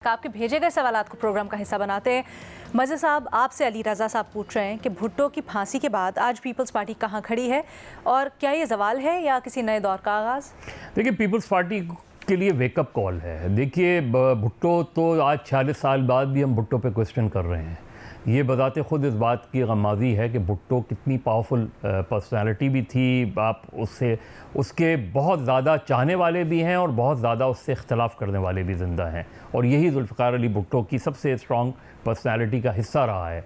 आपके भेजे गए सवालात को प्रोग्राम का हिस्सा बनाते हैं। मज़े साहब, आपसे अली रज़ा साहब पूछ रहे हैं कि भुट्टो की फांसी के बाद आज पीपल्स पार्टी कहाँ खड़ी है और क्या ये ज़वाल है या किसी नए दौर का आगाज़? देखिए, पीपल्स पार्टी के लिए वेकअप कॉल है। देखिए, भुट्टो तो आज 46 साल बाद भी हम भुट्टो पे क्वेश्चन कर रहे हैं। ये बताते ख़ुद इस बात की गमाज़ी है कि भुट्टो कितनी पावरफुल पर्सनालिटी भी थी। आप उसके बहुत ज़्यादा चाहने वाले भी हैं और बहुत ज़्यादा उससे इख्तलाफ करने वाले भी ज़िंदा हैं, और यही जुल्फ़िकार अली भुट्टो की सबसे स्ट्रॉन्ग पर्सनालिटी का हिस्सा रहा है।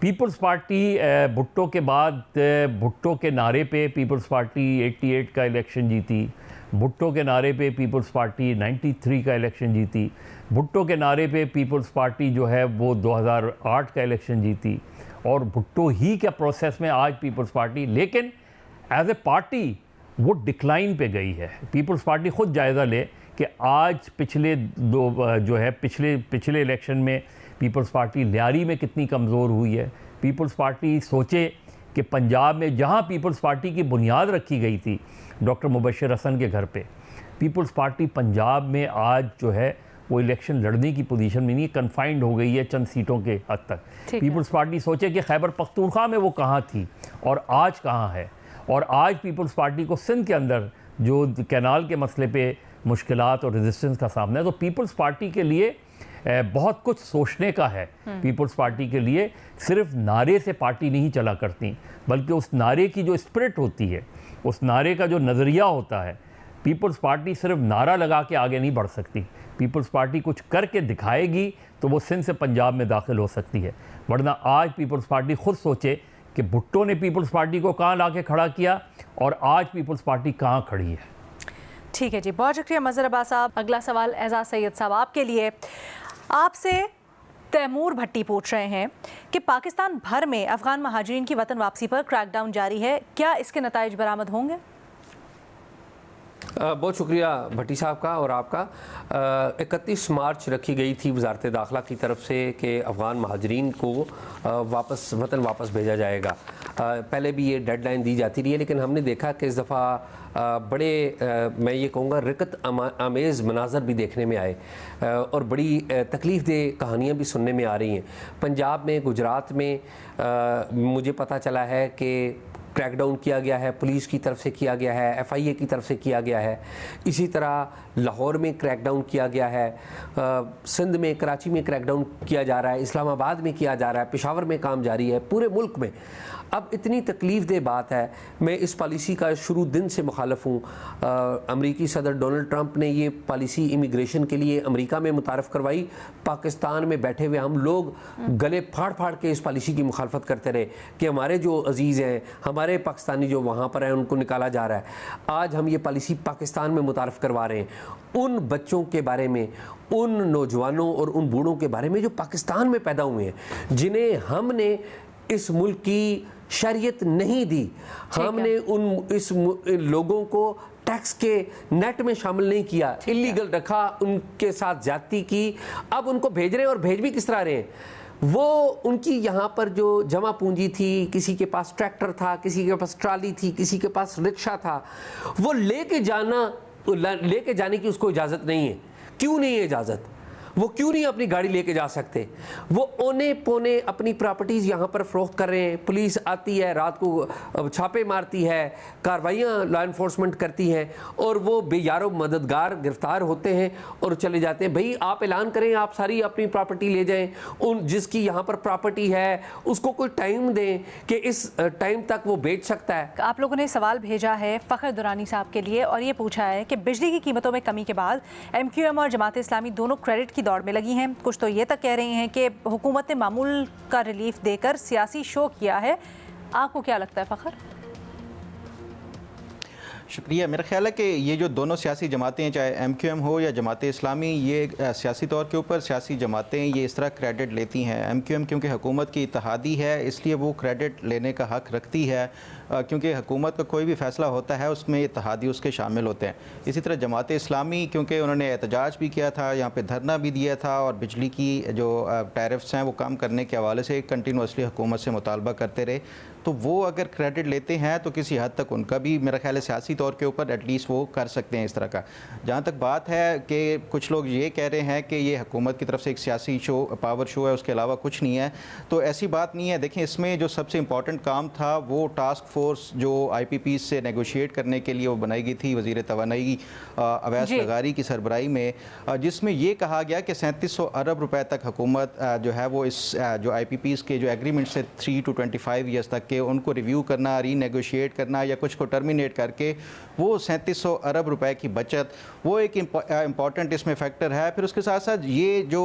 पीपल्स पार्टी भुट्टो के बाद भुट्टो के नारे पे पीपल्स पार्टी 88 का इलेक्शन जीती। भुट्टो के नारे पे पीपल्स पार्टी 93 का इलेक्शन जीती। भुट्टो के नारे पे पीपल्स पार्टी जो है वो 2008 का इलेक्शन जीती। और भुट्टो ही के प्रोसेस में आज पीपल्स पार्टी, लेकिन एज ए पार्टी वो डिक्लाइन पे गई है। पीपल्स पार्टी ख़ुद जायज़ा ले कि आज पिछले इलेक्शन में पीपल्स पार्टी लियारी में कितनी कमज़ोर हुई है। पीपल्स पार्टी सोचे कि पंजाब में जहाँ पीपल्स पार्टी की बुनियाद रखी गई थी डॉक्टर मुबश्शिर हसन के घर पे, पीपल्स पार्टी पंजाब में आज जो है वो इलेक्शन लड़ने की पोजीशन में नहीं, कन्फाइंड हो गई है चंद सीटों के हद तक। पीपल्स पार्टी सोचे कि खैबर पख्तूनख्वा में वो कहाँ थी और आज कहाँ है। और आज पीपल्स पार्टी को सिंध के अंदर जो कैनाल के मसले पे मुश्किलात और रेजिस्टेंस का सामना है, तो पीपल्स पार्टी के लिए बहुत कुछ सोचने का है। पीपल्स पार्टी के लिए सिर्फ नारे से पार्टी नहीं चला करती, बल्कि उस नारे की जो स्पिरिट होती है, उस नारे का जो नज़रिया होता है। पीपल्स पार्टी सिर्फ नारा लगा के आगे नहीं बढ़ सकती। पीपल्स पार्टी कुछ करके दिखाएगी तो वो सिंध से पंजाब में दाखिल हो सकती है। वरना आज पीपल्स पार्टी ख़ुद सोचे कि भुट्टो ने पीपल्स पार्टी को कहाँ ला के खड़ा किया और आज पीपल्स पार्टी कहाँ खड़ी है। ठीक है जी, बहुत शुक्रिया मज़हर अब्बास साहब। अगला सवाल एजाज़ सैयद साहब आपके लिए। आपसे तैमूर भट्टी पूछ रहे हैं कि पाकिस्तान भर में अफ़गान महाजिरीन की वतन वापसी पर क्रैकडाउन जारी है, क्या इसके नताइज बरामद होंगे? बहुत शुक्रिया भट्टी साहब का और आपका। 31 मार्च रखी गई थी वजारत दाखिला की तरफ से कि अफ़गान महाजरीन को वतन वापस भेजा जाएगा। पहले भी ये डेडलाइन दी जाती रही है, लेकिन हमने देखा कि इस दफ़ा बड़े मैं ये कहूँगा रिकत आमेज़ मनाजर भी देखने में आए और बड़ी तकलीफ़ दह कहानियाँ भी सुनने में आ रही हैं। पंजाब में, गुजरात में मुझे पता चला है कि क्रैकडाउन किया गया है, पुलिस की तरफ से किया गया है, FIA की तरफ से किया गया है। इसी तरह लाहौर में क्रैकडाउन किया गया है, सिंध में, कराची में क्रैकडाउन किया जा रहा है, इस्लामाबाद में किया जा रहा है, पेशावर में काम जारी है, पूरे मुल्क में। अब इतनी तकलीफ़ दह बात है, मैं इस पॉलिसी का शुरू दिन से मुखालफ हूँ। अमरीकी सदर डोनाल्ड ट्रंप ने ये पॉलिसी इमिग्रेशन के लिए अमेरिका में मुतारफ़ करवाई। पाकिस्तान में बैठे हुए हम लोग गले फाड़ फाड़ के इस पॉलिसी की मुखालफत करते रहे कि हमारे जो अजीज़ हैं, हमारे पाकिस्तानी जो वहाँ पर हैं, उनको निकाला जा रहा है। आज हम ये पॉलिसी पाकिस्तान में मुतारफ़ करवा रहे हैं। उन बच्चों के बारे में, उन नौजवानों और उन बूढ़ों के बारे में जो पाकिस्तान में पैदा हुए हैं, जिन्हें हमने इस मुल्क की शरीयत नहीं दी, हमने इस लोगों को टैक्स के नेट में शामिल नहीं किया, इलीगल रखा, उनके साथ ज्यादती की। अब उनको भेज रहे हैं और भेज भी किस तरह रहे हैं। वो उनकी यहाँ पर जो जमा पूंजी थी, किसी के पास ट्रैक्टर था, किसी के पास ट्राली थी, किसी के पास रिक्शा था, वो लेके जाने की उसको इजाज़त नहीं है। क्यों नहीं है इजाज़त? वो क्यों नहीं अपनी गाड़ी लेके जा सकते? वो औने पौने अपनी प्रॉपर्टीज़ यहाँ पर फ़रोख्त कर रहे हैं। पुलिस आती है, रात को छापे मारती है, कार्रवाइयाँ लॉ इन्फोर्समेंट करती है, और वो बेयारो मददगार गिरफ्तार होते हैं और चले जाते हैं। भाई, आप ऐलान करें, आप सारी अपनी प्रॉपर्टी ले जाएं। उन जिसकी यहाँ पर प्रॉपर्टी है उसको कोई टाइम दें कि इस टाइम तक वो बेच सकता है। आप लोगों ने सवाल भेजा है फ़खर दुरानी साहब के लिए, और ये पूछा है कि बिजली की कीमतों में कमी के बाद MQM और जमात इस्लामी दोनों क्रेडिट की दौड़ में लगी हैं। कुछ तो ये तक कह रही हैं कि हुकूमत ने मामूल का रिलीफ देकर सियासी शो किया है। आपको क्या लगता है फ़खर? शुक्रिया। मेरा ख्याल है कि ये जो दोनों सियासी जमातें हैं, चाहे MQM हो या जमात इस्लामी, ये सियासी तौर के ऊपर सियासी जमातें ये इस तरह क्रेडिट लेती हैं। MQM क्योंकि हुकूमत की इत्तेहादी है, इसलिए वो क्रेडिट लेने का हक़ रखती है, क्योंकि हुकूमत का कोई भी फ़ैसला होता है उसमें इत्तेहादी उसके शामिल होते हैं। इसी तरह जमात इस्लामी, क्योंकि उन्होंने एहतजाज भी किया था, यहाँ पे धरना भी दिया था, और बिजली की जो टैरिफ्स हैं वो कम करने के हवाले से कंटिन्यूसली हुकूमत से मुतालबा करते रहे, तो वो अगर क्रेडिट लेते हैं तो किसी हद तक उनका भी मेरा ख्याल है सियासी तौर के ऊपर एटलीस्ट वो कर सकते हैं इस तरह का। जहाँ तक बात है कि कुछ लोग ये कह रहे हैं कि ये हुकूमत की तरफ से एक सियासी शो, पावर शो है, उसके अलावा कुछ नहीं है, तो ऐसी बात नहीं है। देखें, इसमें जो सबसे इम्पॉर्टेंट काम था वो टास्क फोर्स जो IPPs से नेगोशिएट करने के लिए वो बनाई गई थी वज़ीर तवानाई अवैस लगारी की सरबराही में, जिसमें ये कहा गया कि 3700 अरब रुपए तक हुकूमत जो है वो इस जो IPPs के जो एग्रीमेंट से 3 to 25 ईयर्स तक के उनको रिव्यू करना, रीनेगोशिएट करना या कुछ को टर्मिनेट करके वो 3700 अरब रुपए की बचत, वो एक इम्पॉर्टेंट इसमें फैक्टर है। फिर उसके साथ साथ ये जो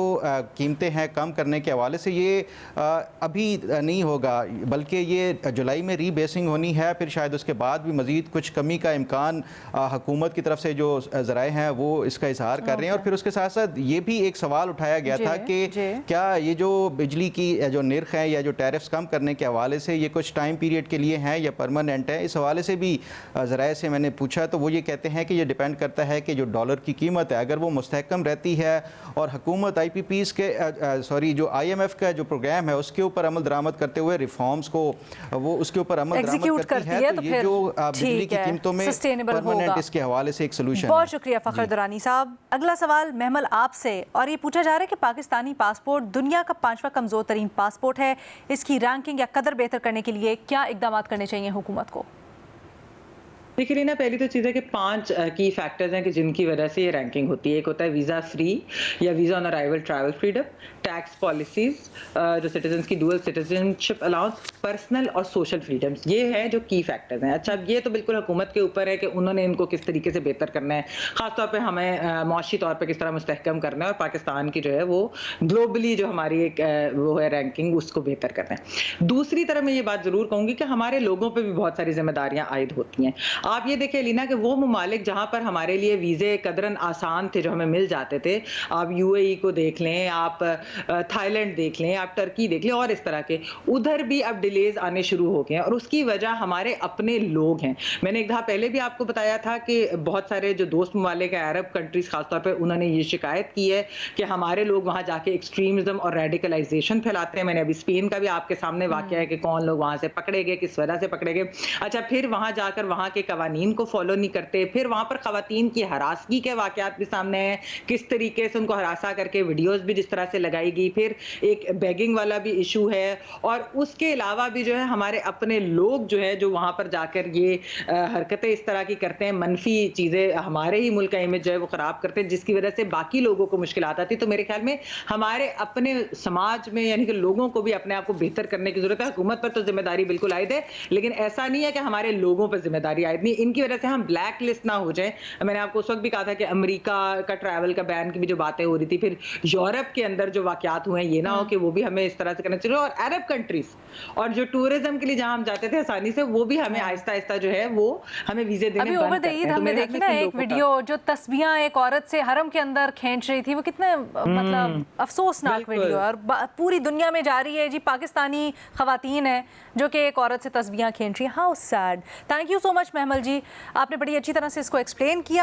कीमतें हैं कम करने के हवाले से ये अभी नहीं होगा, बल्कि ये जुलाई में रीबेसिंग होनी है, फिर शायद उसके बाद भी मज़ीद कुछ कमी का इम्कान हुकूमत की तरफ से जो ज़राए हैं वो इसका इजहार कर रहे हैं। और फिर उसके साथ साथ ये भी एक सवाल उठाया गया था कि क्या ये जो बिजली की जो निर्ख है या जो टैरिफ्स कम करने के हवाले से ये कुछ टाइम पीरियड के लिए हैं या परमानेंट है। इस हवाले से भी ज़राए से मैंने पूछा तो वो ये कहते हैं कि ये डिपेंड करता है कि जो डॉलर की कीमत है अगर वो मुस्तहकम रहती है और हुकूमत IPPs के जो IMF का जो प्रोग्राम है उसके ऊपर अमल दरामद करते हुए रिफॉर्म्स को वो उसके ऊपर अमल दरामद करती है तो ये जो बिजली की कीमतों में परमानेंट इसके हवाले से एक सोल्यूशन। बहुत शुक्रिया फ़खर दुरानी साहब। अगला सवाल महमल आपसे, और ये पूछा जा रहा है कि पाकिस्तानी पासपोर्ट दुनिया का 5वां कमज़ोर तरीन पासपोर्ट है, इसकी रैंकिंग या कदर बेहतर करने के लिए क्या इक़दाम करने चाहिए हुकूमत को? देखिए रीना, पहली तो चीज़ है कि 5 की फैक्टर्स हैं कि जिनकी वजह से ये रैंकिंग होती है। एक होता है वीज़ा फ्री या visa on arrival travel freedom, tax policies, जो सिटीजन्स की डुअल सिटीजनशिप अलाउंस, पर्सनल और सोशल फ्रीडम्स, ये है जो की फैक्टर्स हैं। अच्छा, ये तो बिल्कुल हुकूमत के ऊपर है कि उन्होंने इनको किस तरीके से बेहतर करना है, ख़ासतौर पर हमें माशी तौर पर किस तरह मुस्तहकम करना है और पाकिस्तान की जो है वो ग्लोबली जो हमारी एक वो है रैंकिंग उसको बेहतर करना है। दूसरी तरफ मैं ये बात ज़रूर कहूँगी कि हमारे लोगों पर भी बहुत सारी जिम्मेदारियाँ आयद होती हैं। आप ये देखिए लीना कि वो ममालिक जहाँ पर हमारे लिए वीज़े कदरन आसान थे जो हमें मिल जाते थे, आप UAE को देख लें, आप थाईलैंड देख लें, आप टर्की देख लें और इस तरह के, उधर भी अब डिलेज आने शुरू हो गए हैं और उसकी वजह हमारे अपने लोग हैं। मैंने एक दफ़ा पहले भी आपको बताया था कि बहुत सारे जो दोस्त ममालिक है, अरब कंट्रीज़ खासतौर पर, उन्होंने ये शिकायत की है कि हमारे लोग वहाँ जाके एक्सट्रीमिज्म और रेडिकलाइजेशन फैलाते हैं। मैंने अभी स्पेन का भी आपके सामने वाक़या है कि कौन लोग वहाँ से पकड़े गए, किस वजह से पकड़े गए। अच्छा, फिर वहाँ जाकर वहाँ के कवानीन को फॉलो नहीं करते, फिर वहां पर खवातीन की हरासगी के वाकयात भी सामने हैं, किस तरीके से उनको हरासा करके वीडियोस भी जिस तरह से लगाई गई, फिर एक बेगिंग वाला भी इशू है और उसके अलावा भी जो है हमारे अपने लोग जो है जो वहां पर जाकर ये हरकतें इस तरह की करते हैं, मनफी चीजें हमारे ही मुल्क का इमेज जो है वो खराब करते हैं, जिसकी वजह से बाकी लोगों को मुश्किलात आती। तो मेरे ख्याल में हमारे अपने समाज में यानी कि लोगों को भी अपने आप को बेहतर करने की जरूरत है। हुकूमत पर तो जिम्मेदारी बिल्कुल आयद है, लेकिन ऐसा नहीं है कि हमारे लोगों पर जिम्मेदारी आयद नहीं, इनकी वजह से हम ब्लैक लिस्ट ना हो जाए। मैंने आपको उस वक्त भी कहा था कि अमेरिका का ट्रैवल का बैन की भी जो बातें हो रही थी, फिर यूरोप के अंदर जो वाकयात हुए हैं, ये ना हो कि वो भी हमें इस तरह से करना चाहिए। और अरब कंट्रीज और जो टूरिज्म के लिए जहां हम जाते थे आसानी से, वो भी हमें आहिस्ता आहिस्ता जो है वो हमें वीजे देने अभी ओवर द ईद हमने देखी ना एक वीडियो जो तस्बीहां एक औरत से हरम के अंदर खींच रही थी, वो कितने मतलब अफसोसनाक वीडियो है और पूरी दुनिया में जा रही है जी। पाकिस्तानी खवातीन है जो कि एक औरत से तस्बीहां खींच रही है। How sad. Thank you so much Mahmal ji, आपने बड़ी अच्छी तरह से इसको एक्सप्लेन किया।